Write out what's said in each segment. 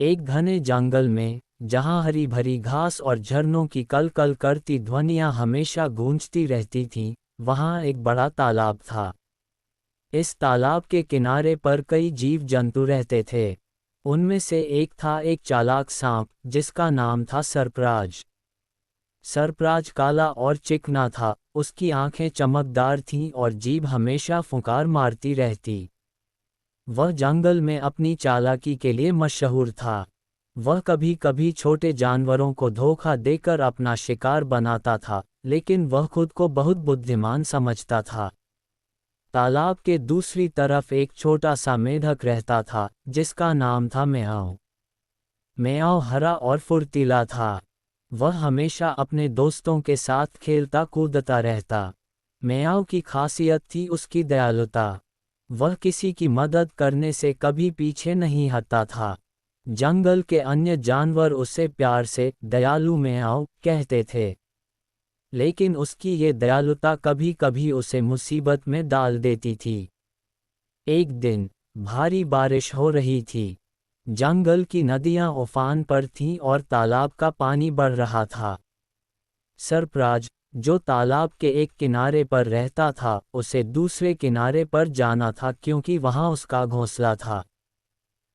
एक घने जंगल में, जहां हरी भरी घास और झरनों की कल कल करती ध्वनियां हमेशा गूंजती रहती थीं, वहां एक बड़ा तालाब था। इस तालाब के किनारे पर कई जीव जंतु रहते थे। उनमें से एक था एक चालाक सांप, जिसका नाम था सरप्राज। सरप्राज काला और चिकना था, उसकी आंखें चमकदार थीं और जीभ हमेशा फुंकार मारती रहती। वह जंगल में अपनी चालाकी के लिए मशहूर था। वह कभी कभी छोटे जानवरों को धोखा देकर अपना शिकार बनाता था, लेकिन वह खुद को बहुत बुद्धिमान समझता था। तालाब के दूसरी तरफ एक छोटा सा मेढक रहता था, जिसका नाम था म्याऊ। म्याऊ हरा और फुर्तीला था। वह हमेशा अपने दोस्तों के साथ खेलता कूदता रहता। म्याऊ की खासियत थी उसकी दयालुता। वह किसी की मदद करने से कभी पीछे नहीं हटता था। जंगल के अन्य जानवर उसे प्यार से दयालु म्याऊ कहते थे। लेकिन उसकी ये दयालुता कभी कभी उसे मुसीबत में डाल देती थी। एक दिन भारी बारिश हो रही थी। जंगल की नदियां उफान पर थीं और तालाब का पानी बढ़ रहा था। सरप्राज, जो तालाब के एक किनारे पर रहता था, उसे दूसरे किनारे पर जाना था क्योंकि वहां उसका घोंसला था।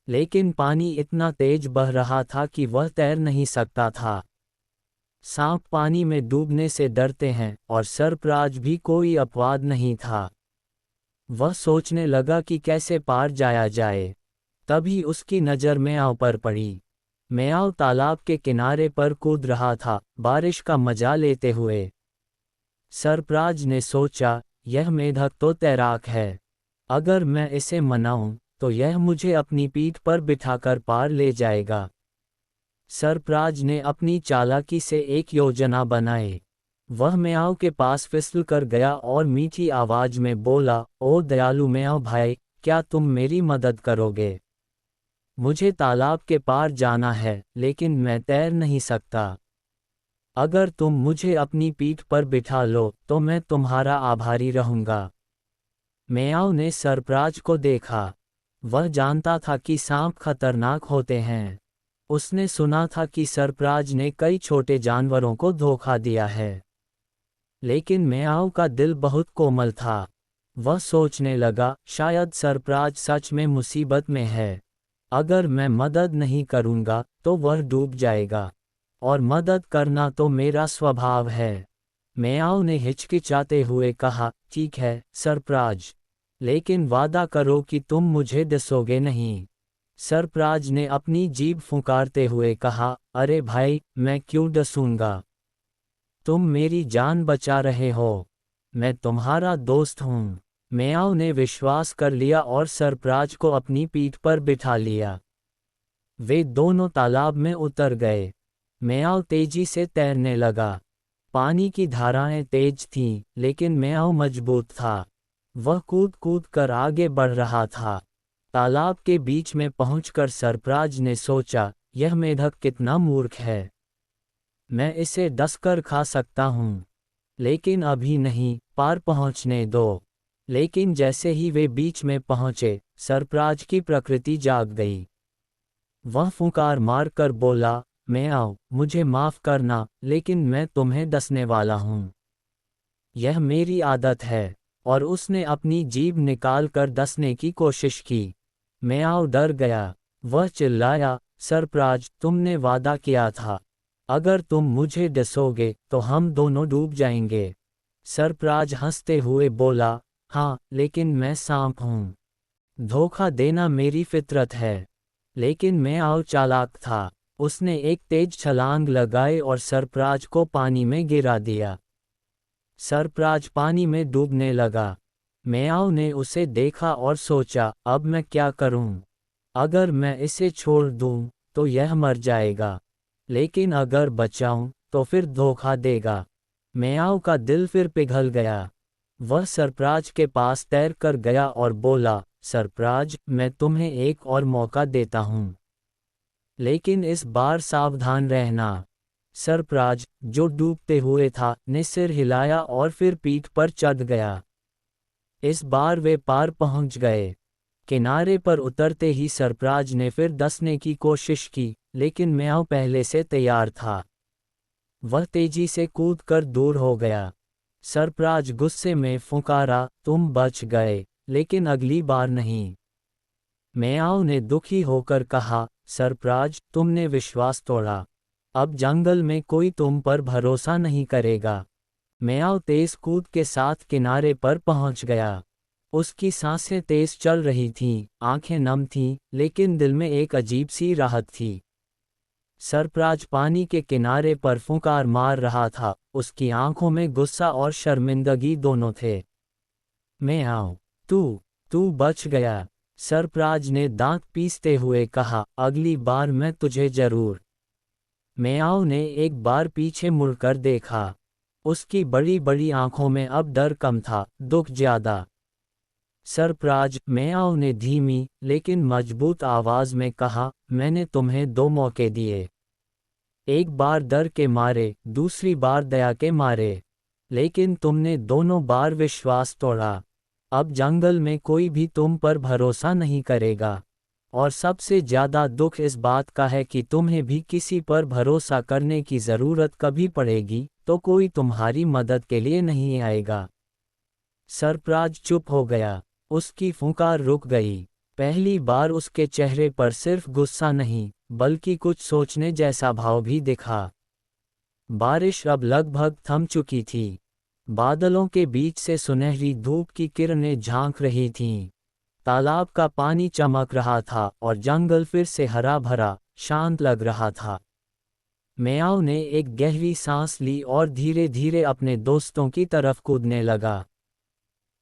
लेकिन पानी इतना तेज बह रहा था कि वह तैर नहीं सकता था। सांप पानी में डूबने से डरते हैं, और सरप्राज भी कोई अपवाद नहीं था। वह सोचने लगा कि कैसे पार जाया जाए। तभी उसकी नज़र म्याऊ पर पड़ी। म्याऊ तालाब के किनारे पर कूद रहा था, बारिश का मजा लेते हुए। सरप्राज ने सोचा, यह मेढक तो तैराक है। अगर मैं इसे मनाऊं, तो यह मुझे अपनी पीठ पर बिठाकर पार ले जाएगा। सरप्राज ने अपनी चालाकी से एक योजना बनाई। वह म्याऊ के पास फिसल कर गया और मीठी आवाज में बोला, ओ दयालु म्याऊ भाई, क्या तुम मेरी मदद करोगे? मुझे तालाब के पार जाना है, लेकिन मैं तैर नहीं सकता। अगर तुम मुझे अपनी पीठ पर बिठा लो, तो मैं तुम्हारा आभारी रहूंगा। म्याऊ ने सरप्राज को देखा। वह जानता था कि सांप खतरनाक होते हैं। उसने सुना था कि सरप्राज ने कई छोटे जानवरों को धोखा दिया है। लेकिन म्याऊ का दिल बहुत कोमल था। वह सोचने लगा, शायद सरप्राज सच में मुसीबत में है। अगर मैं मदद नहीं करूंगा, तो वह डूब जाएगा। और मदद करना तो मेरा स्वभाव है। म्याऊ ने हिचकिचाते हुए कहा, ठीक है सरप्राज, लेकिन वादा करो कि तुम मुझे डसोगे नहीं। सरप्राज ने अपनी जीभ फुंकारते हुए कहा, अरे भाई, मैं क्यों डसूंगा? तुम मेरी जान बचा रहे हो। मैं तुम्हारा दोस्त हूँ। म्याऊ ने विश्वास कर लिया और सरप्राज को अपनी पीठ पर बिठा लिया। वे दोनों तालाब में उतर गए। म्याऊ तेजी से तैरने लगा। पानी की धाराएं तेज थीं, लेकिन म्याऊ मजबूत था। वह कूद कूद कर आगे बढ़ रहा था। तालाब के बीच में पहुंचकर सरप्राज ने सोचा, यह मेढक कितना मूर्ख है। मैं इसे डसकर खा सकता हूँ। लेकिन अभी नहीं, पार पहुँचने दो। लेकिन जैसे ही वे बीच में पहुँचे, सरप्राज की प्रकृति जाग गई। वह फुंकार मारकर बोला, म्याऊ, मुझे माफ़ करना, लेकिन मैं तुम्हें डसने वाला हूँ। यह मेरी आदत है। और उसने अपनी जीभ निकाल कर डसने की कोशिश की। म्याऊ डर गया। वह चिल्लाया, सरप्राज, तुमने वादा किया था। अगर तुम मुझे डसोगे, तो हम दोनों डूब जाएंगे। सरप्राज हंसते हुए बोला, हाँ, लेकिन मैं सांप हूँ। धोखा देना मेरी फितरत है। लेकिन म्याऊ चालाक था। उसने एक तेज छलांग लगाई और सरप्राज को पानी में गिरा दिया। सरप्राज पानी में डूबने लगा। म्याऊ ने उसे देखा और सोचा, अब मैं क्या करूं? अगर मैं इसे छोड़ दूं, तो यह मर जाएगा। लेकिन अगर बचाऊं, तो फिर धोखा देगा। म्याऊ का दिल फिर पिघल गया। वह सरप्राज के पास तैर कर गया और बोला, सरप्राज, मैं तुम्हें एक और मौका देता हूं। लेकिन इस बार सावधान रहना। सरप्राज, जो डूबते हुए था, ने सिर हिलाया और फिर पीठ पर चढ़ गया। इस बार वे पार पहुंच गए। किनारे पर उतरते ही सरफराज ने फिर डसने की कोशिश की, लेकिन म्याऊ पहले से तैयार था। वह तेजी से कूदकर दूर हो गया। सरफराज गुस्से में फुंकारा, तुम बच गए, लेकिन अगली बार नहीं। म्याऊ ने दुखी होकर कहा, सरफराज, तुमने विश्वास तोड़ा। अब जंगल में कोई तुम पर भरोसा नहीं करेगा। म्याऊ तेज कूद के साथ किनारे पर पहुंच गया। उसकी सांसें तेज चल रही थीं, आंखें नम थीं, लेकिन दिल में एक अजीब सी राहत थी। सरफराज पानी के किनारे पर फुंकार मार रहा था, उसकी आंखों में गुस्सा और शर्मिंदगी दोनों थे। म्याऊ, तू बच गया, सरफराज ने दांत पीसते हुए कहा, अगली बार मैं तुझे जरूर। म्याऊ ने एक बार पीछे मुड़कर देखा। उसकी बड़ी बड़ी आंखों में अब डर कम था, दुख ज्यादा। सरफराज, म्याऊ ने धीमी लेकिन मजबूत आवाज में कहा, मैंने तुम्हें 2 मौके दिए। एक बार डर के मारे, दूसरी बार दया के मारे, लेकिन तुमने दोनों बार विश्वास तोड़ा। अब जंगल में कोई भी तुम पर भरोसा नहीं करेगा। और सबसे ज्यादा दुख इस बात का है कि तुम्हें भी किसी पर भरोसा करने की जरूरत कभी पड़ेगी तो कोई तुम्हारी मदद के लिए नहीं आएगा। सरफराज चुप हो गया। उसकी फुंकार रुक गई। पहली बार उसके चेहरे पर सिर्फ गुस्सा नहीं, बल्कि कुछ सोचने जैसा भाव भी दिखा। बारिश अब लगभग थम चुकी थी। बादलों के बीच से सुनहरी धूप की किरणें झांक रही थीं। तालाब का पानी चमक रहा था और जंगल फिर से हरा भरा, शांत लग रहा था। म्याऊ ने एक गहरी सांस ली और धीरे धीरे अपने दोस्तों की तरफ कूदने लगा।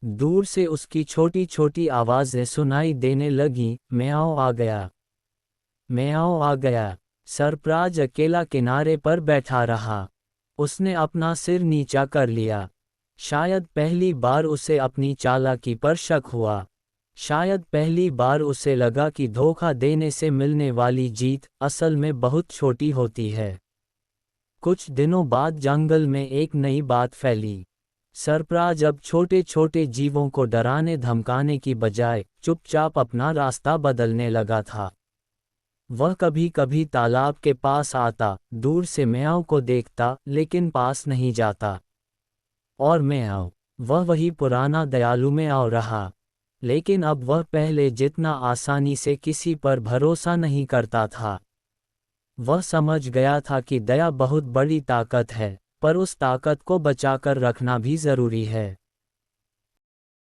दूर से उसकी छोटी छोटी आवाजें सुनाई देने लगीं, म्याऊ आ गया, म्याऊ आ गया। सरफराज अकेला किनारे पर बैठा रहा। उसने अपना सिर नीचा कर लिया। शायद पहली बार उसे अपनी चालाकी पर शक हुआ। शायद पहली बार उसे लगा कि धोखा देने से मिलने वाली जीत असल में बहुत छोटी होती है। कुछ दिनों बाद जंगल में एक नई बात फैली। सरफराज अब छोटे छोटे जीवों को डराने धमकाने की बजाय चुपचाप अपना रास्ता बदलने लगा था। वह कभी कभी तालाब के पास आता, दूर से म्याऊ को देखता, लेकिन पास नहीं जाता। और म्याऊ, वह वही पुराना दयालु म्याऊ रहा। लेकिन अब वह पहले जितना आसानी से किसी पर भरोसा नहीं करता था। वह समझ गया था कि दया बहुत बड़ी ताकत है, पर उस ताकत को बचाकर रखना भी जरूरी है।